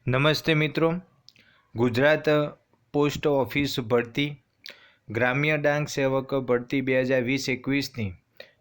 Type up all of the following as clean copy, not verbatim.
નમસ્તે મિત્રો, Gujarat post office ભરતી ગ્રામ્ય ડાક સેવક ભરતી 2020-21ની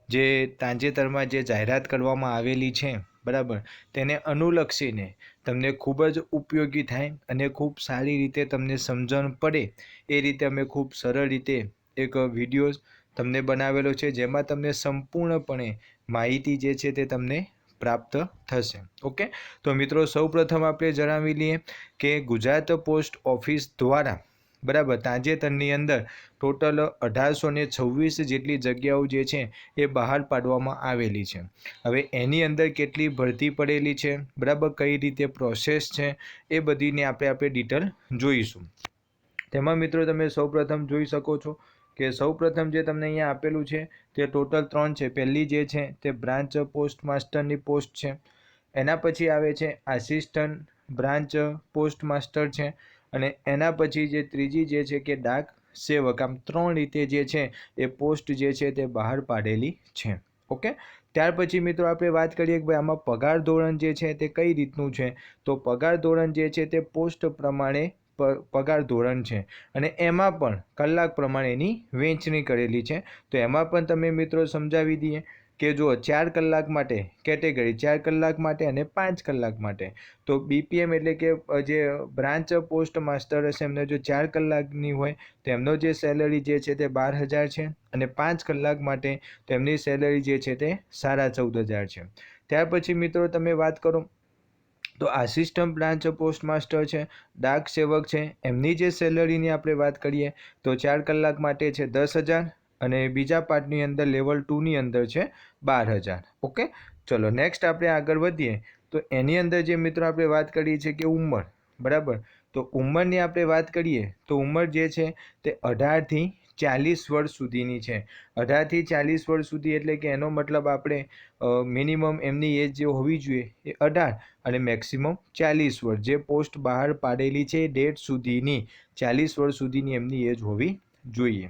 જે તાજેતરમાં જે જાહેરાત કરવામાં આવેલી છે બરાબર, તેને અનુલક્ષીને તમને ખૂબ જ ઉપયોગી થાય અને ખૂબ સારી રીતે તમને સમજણ પડે એ રીતે અમે ખૂબ સરળ રીતે એક વિડીયો તમને બનાવેલો છે, જેમાં તમને સંપૂર્ણપણે માહિતી જે છે તે તમને પ્રાપ્ત થશે. ઓકે, તો મિત્રો સૌપ્રથમ આપણે જણાવી લઈએ કે ગુજરાત પોસ્ટ ઓફિસ દ્વારા બરાબર તાજેતરની અંદર ટોટલ 1826 જેટલી જગ્યાઓ જે છે એ બહાર પાડવામાં આવેલી છે. હવે એની અંદર કેટલી ભરતી પડેલી છે બરાબર, કઈ રીતે પ્રોસેસ છે એ બધીને આપણે ડિટેલ જોઈશું. તેમાં મિત્રો તમે સૌપ્રથમ જોઈ શકો છો કે સૌપ્રથમ જે તમને અહીંયા આપેલું છે તે ટોટલ 3 છે. પહેલી જે છે તે બ્રાન્ચ પોસ્ટ માસ્ટરની પોસ્ટ છે, એના પછી આવે છે આસિસ્ટન્ટ બ્રાન્ચ પોસ્ટ માસ્ટર છે, અને એના પછી જે ત્રીજી જે છે કે ડાક સેવક. આમ 3 રીતે જે છે એ પોસ્ટ જે છે તે બહાર પાડેલી છે. ઓકે, ત્યાર પછી મિત્રો આપણે વાત કરીએ કે ભાઈ આમાં પગાર ધોરણ જે છે તે કઈ રીતનું છે. તો પગાર ધોરણ જે છે તે પોસ્ટ પ્રમાણે પગાર ધોરણ છે, અને એમાં પણ કલાક પ્રમાણે એની વહેંચણી કરેલી છે. તો એમાં પણ તમે મિત્રો સમજાવી દઈએ કે જો 4 કલાક માટે કેટેગરી 4 કલાક માટે અને 5 કલાક માટે, તો બીપીએમ એટલે કે જે બ્રાન્ચ પોસ્ટ માસ્ટર હશે એમને જો 4 કલાકની હોય તો એમનો જે સેલરી જે છે તે 12,000 છે, અને 5 કલાક માટે તેમની સેલરી જે છે તે 14,500 છે. ત્યાર પછી મિત્રો તમે વાત કરો તો આસિસ્ટન્ટ બ્રાન્ચ પોસ્ટ માસ્ટર છે, ડાક સેવક છે, એમની જે સેલરીની આપણે વાત કરીએ તો 4 કલાક માટે છે 10,000, અને બીજા પાર્ટની અંદર લેવલ 2ની અંદર છે 12,000. ઓકે, ચલો નેક્સ્ટ આપણે આગળ વધીએ તો એની અંદર જે મિત્રો આપણે વાત કરીએ છીએ કે ઉંમર બરાબર, તો ઉંમરની આપણે વાત કરીએ તો ઉંમર જે છે તે 18થી 40 વર્ષ સુધીની છે. 18થી 40 વર્ષ સુધી એટલે કે એનો મતલબ આપણે મિનિમમ એમની એજ જે હોવી જોઈએ એ 18 અને મેક્સિમમ 40 વર્ષ, જે પોસ્ટ બહાર પાડેલી છે ડેટ સુધીની 40 વર્ષ સુધીની એમની એજ હોવી જોઈએ.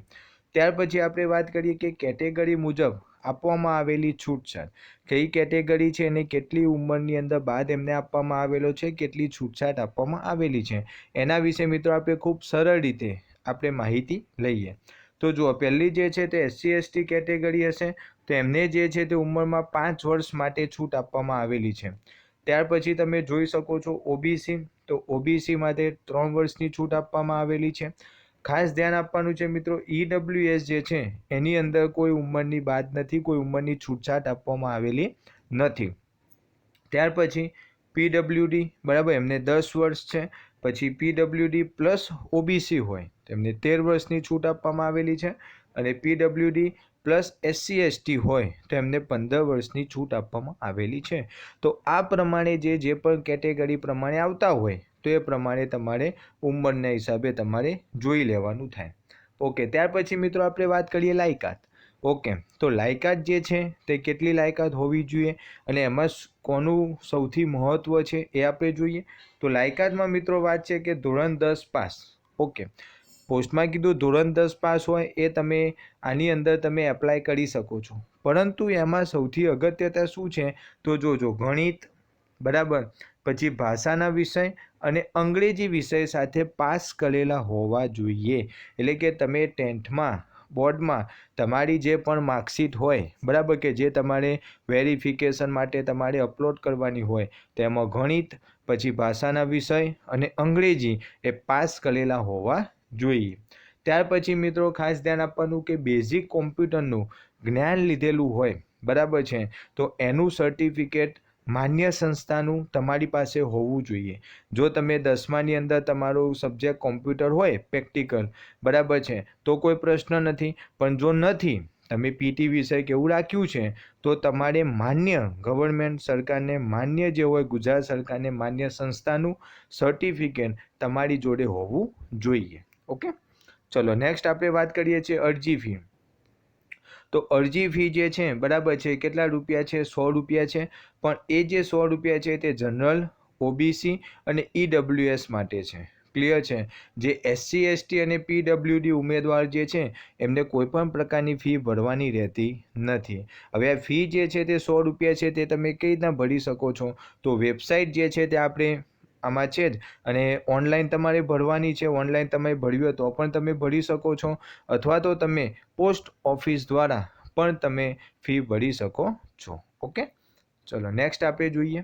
ત્યાર પછી આપણે વાત કરીએ કે કેટેગરી મુજબ આપવામાં આવેલી છૂટછાટ, કઈ કેટેગરી છે અને કેટલી ઉંમરની અંદર બાદ એમને આપવામાં આવેલો છે, કેટલી છૂટછાટ આપવામાં આવેલી છે, એના વિશે મિત્રો આપણે ખૂબ સરળ રીતે આપણે માહિતી લઈએ. તો જુઓ, પહેલી જે છે તે SC/ST કેટેગરી હશે તો એમને જે છે તે ઉંમરમાં 5 વર્ષ માટે છૂટ આપવામાં આવેલી છે. ત્યાર પછી તમે જોઈ શકો છો OBC, તો OBC માટે 3 વર્ષની છૂટ આપવામાં આવેલી છે. ખાસ ધ્યાન આપવાનું છે મિત્રો, EWS જે છે એની અંદર કોઈ ઉંમરની બાદ નથી, કોઈ ઉંમરની છૂટછાટ આપવામાં આવેલી નથી. ત્યાર પછી PWD બરાબર, એમને 10 વર્ષ છે. પછી PWD પ્લસ OBC હોય તેમને 13 વર્ષની છૂટ આપવામાં આવેલી છે, અને PWD પ્લસ SC/ST હોય તો એમને 15 વર્ષની છૂટ આપવામાં આવેલી છે. તો આ પ્રમાણે જે પણ કેટેગરી પ્રમાણે આવતા હોય તો એ પ્રમાણે તમારે ઉંમરના હિસાબે તમારે જોઈ લેવાનું થાય. ઓકે, ત્યાર પછી મિત્રો આપણે વાત કરીએ લાયકાત. ઓકે, તો લાયકાત જે છે તે કેટલી લાયકાત હોવી જોઈએ અને એમાં કોનું સૌથી મહત્ત્વ છે એ આપણે જોઈએ. તો લાયકાતમાં મિત્રો વાત છે કે ધોરણ 10 પાસ. ઓકે, પોસ્ટમાં કીધું ધોરણ 10 પાસ હોય એ તમે આની અંદર તમે એપ્લાય કરી શકો છો, પરંતુ એમાં સૌથી અગત્યતા શું છે તો જોજો, ગણિત બરાબર, પછી ભાષાના વિષય અને અંગ્રેજી વિષય સાથે પાસ કરેલા હોવા જોઈએ. એટલે કે તમે 10થમાં બોર્ડમાં તમારી જે પણ માર્કશીટ હોય બરાબર, કે જે તમારે વેરિફિકેશન માટે તમારે અપલોડ કરવાની હોય, તેમાં ગણિત પછી ભાષાના વિષય અને અંગ્રેજી એ પાસ કરેલા હોવા જોઈએ. ત્યાર પછી મિત્રો ખાસ ધ્યાન આપવાનું કે બેઝિક કોમ્પ્યુટરનું જ્ઞાન લીધેલું હોય બરાબર છે, તો એનું સર્ટિફિકેટ માન્ય સંસ્થાનું તમારી પાસે હોવું જોઈએ. જો તમે 10માની અંદર તમારું સબ્જેક્ટ કોમ્પ્યુટર હોય પ્રેક્ટિકલ બરાબર છે તો કોઈ પ્રશ્ન નથી, પણ જો નથી, તમે PT વિષય કે એવું રાખ્યું છે તો તમારે માન્ય ગવર્મેન્ટ સરકારને માન્ય જે હોય ગુજરાત સરકારને માન્ય સંસ્થાનું સર્ટિફિકેટ તમારી જોડે હોવું જોઈએ. ઓકે, ચલો નેક્સ્ટ આપણે વાત કરીએ છીએ અરજી ફી. તો અરજી ફી જે છે બરાબર છે કેટલા રૂપિયા છે, 100 રૂપિયા છે. પણ એ જે 100 રૂપિયા છે તે જનરલ, OBC અને EWS માટે છે. ક્લિયર છે? જે SC/ST અને PWD ઉમેદવાર જે છે એમને કોઈ પણ પ્રકારની ફી ભરવાની રહેતી નથી. હવે આ ફી જે છે તે 100 રૂપિયા છે, તે તમે કઈ રીતના ભરી શકો છો? તો વેબસાઇટ જે છે તે આપણે આમાં છે જ, અને ઓનલાઈન તમારે ભરવાની છે, ઓનલાઈન તમે ભરવી હોય તો પણ તમે ભરી શકો છો, અથવા તો તમે પોસ્ટ ઓફિસ દ્વારા પણ તમે ફી ભરી શકો છો. ઓકે, ચલો નેક્સ્ટ આપણે જોઈએ.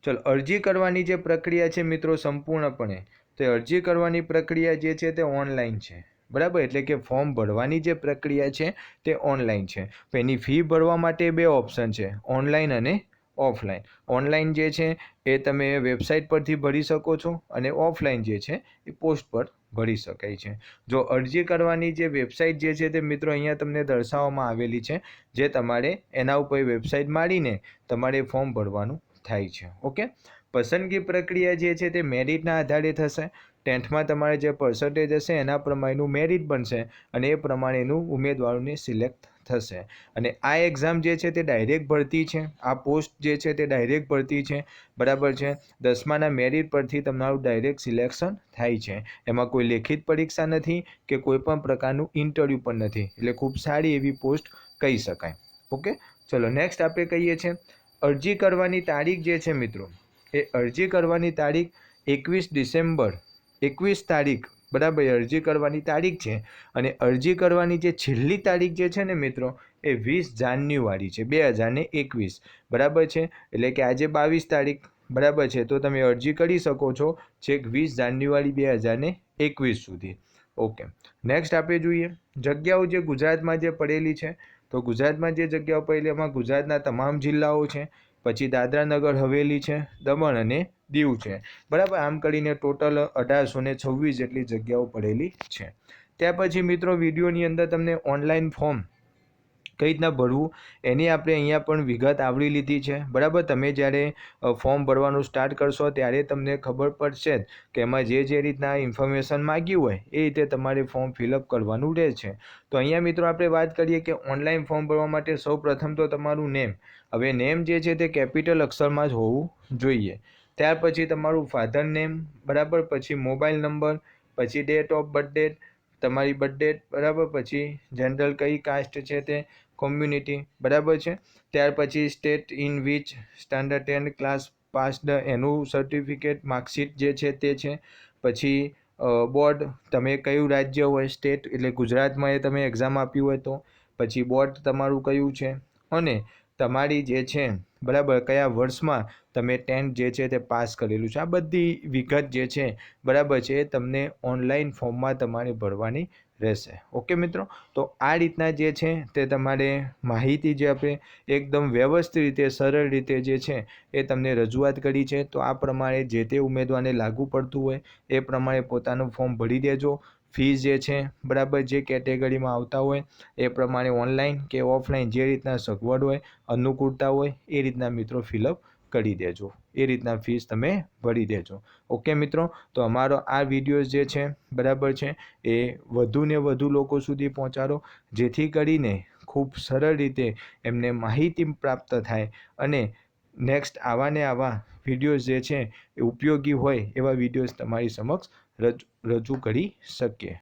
ચલો, અરજી કરવાની જે પ્રક્રિયા છે મિત્રો સંપૂર્ણપણે, તો અરજી કરવાની પ્રક્રિયા જે છે તે ઓનલાઈન છે, બરાબર. એટલે કે ફોર્મ ભરવાની જે પ્રક્રિયા છે તે ઓનલાઈન છે. તો એની ફી ભરવા માટે બે ઓપ્શન છે, ઓનલાઈન અને ઓફલાઈન. ઓનલાઈન જે છે એ તમે વેબસાઇટ પરથી ભરી શકો છો, અને ઓફલાઈન જે છે એ પોસ્ટ પર ભરી શકાય છે. જો અરજી કરવાની જે વેબસાઇટ જે છે તે મિત્રો અહીંયા તમને દર્શાવવામાં આવેલી છે, જે તમારે એના ઉપર વેબસાઇટ મારીને તમારે ફોર્મ ભરવાનું થાય છે. ઓકે, પસંદગી પ્રક્રિયા જે છે તે મેરિટના આધારે થશે. 10થમાં તમારે જે પર્સન્ટેજ હશે એના પ્રમાણેનું મેરિટ બનશે, અને એ પ્રમાણેનું ઉમેદવારોને સિલેક્ટ થશે. અને આ એક્ઝામ જે છે તે ડાયરેક્ટ ભરતી છે, આ પોસ્ટ જે છે તે ડાયરેક્ટ ભરતી છે, બરાબર છે. 10માના મેરિટ પરથી તમારું ડાયરેક્ટ સિલેક્શન થાય છે. એમાં કોઈ લેખિત પરીક્ષા નથી કે કોઈ પણ પ્રકારનું ઇન્ટરવ્યૂ પણ નથી, એટલે ખૂબ સારી એવી પોસ્ટ કહી શકાય. ઓકે, ચલો નેક્સ્ટ આપણે કહીએ છીએ અરજી કરવાની તારીખ જે છે મિત્રો, એ અરજી કરવાની તારીખ 21 ડિસેમ્બર 21 તારીખ, બરાબર, અરજી કરવાની તારીખ છે. અને અરજી કરવાની જે છેલ્લી તારીખ જે છે ને મિત્રો, એ 20 જાન્યુઆરી છે 2021, બરાબર છે. એટલે કે આજે 22 તારીખ, બરાબર છે. તો તમે અરજી કરી શકો છો છેક 20 જાન્યુઆરી 2021 સુધી. ઓકે, નેક્સ્ટ આપણે જોઈએ જગ્યાઓ જે ગુજરાતમાં જે પડેલી છે. તો ગુજરાતમાં જે જગ્યાઓ પડેલી એમાં ગુજરાતના તમામ જિલ્લાઓ છે, પછી દાદરા નગર હવેલી છે, દમણ અને દીવ છે, બરાબર. આમ કરીને ટોટલ 1826 જેટલી જગ્યાઓ પડેલી છે. ત્યાર પછી મિત્રો વિડીયોની અંદર તમને ઓનલાઈન ફોર્મ કઈ રીતના ભરવું એની આપણે અહીંયા પણ વિગત આવરી લીધી છે, બરાબર. તમે જ્યારે ફોર્મ ભરવાનું સ્ટાર્ટ કરશો ત્યારે તમને ખબર પડશે જ કે એમાં જે રીતના ઇન્ફોર્મેશન માગ્યું હોય એ રીતે તમારે ફોર્મ ફિલઅપ કરવાનું રહે છે. તો અહીંયા મિત્રો આપણે વાત કરીએ કે ઓનલાઈન ફોર્મ ભરવા માટે સૌ પ્રથમ તો તમારું નેમ, હવે નેમ જે છે તે કેપિટલ અક્ષરમાં જ હોવું જોઈએ. ત્યાર પછી તમારું ફાધર નેમ, બરાબર, પછી મોબાઈલ નંબર, પછી ડેટ ઓફ બર્થ, તમારી બર્થ ડેટ, બરાબર, પછી જનરલ કઈ કાસ્ટ છે તે, કોમ્યુનિટી, બરાબર છે. ત્યાર પછી state in which standard 10 class passed એનું સર્ટિફિકેટ, માર્કશીટ જે છે તે છે. પછી બોર્ડ, તમે કયું રાજ્ય હોય, સ્ટેટ એટલે ગુજરાતમાં એ તમે એક્ઝામ આપ્યું હોય તો, પછી બોર્ડ તમારું કયું છે, અને તમારી જે છે, બરાબર, કયા વર્ષમાં તમે 10th જે છે તે પાસ કરેલું છે. આ બધી વિગત જે છે, બરાબર છે, એ તમને ઓનલાઈન ફોર્મમાં તમારે ભરવાની રહેશે. ઓકે મિત્રો, તો આ રીતના જે છે તે તમારે માહિતી જે આપણે એકદમ વ્યવસ્થિત રીતે સરળ રીતે જે છે એ તમને રજૂઆત કરી છે. તો આ પ્રમાણે જે તે ઉમેદવારને લાગુ પડતું હોય એ પ્રમાણે પોતાનું ફોર્મ ભરી દેજો. ફીસ જે છે, બરાબર, જે કેટેગરીમાં આવતા હોય એ પ્રમાણે ઓનલાઈન કે ઓફલાઈન જે રીતના સગવડ હોય, અનુકૂળતા હોય એ રીતના મિત્રો ફિલઅપ કરી દેજો, એ રીતના ફીસ તમે ભરી દેજો. ઓકે મિત્રો, તો અમારો આ વિડીયો જે છે, બરાબર છે, એ વધુ ને વધુ લોકો સુધી પહોંચાડો, જેથી કરીને ખૂબ સરળ રીતે એમને માહિતી પ્રાપ્ત થાય, અને નેક્સ્ટ આવા ને આવા વિડીયોઝ જે છે એ ઉપયોગી હોય એવા વિડીયોઝ તમારી સમક્ષ રજૂ કરી શકીએ.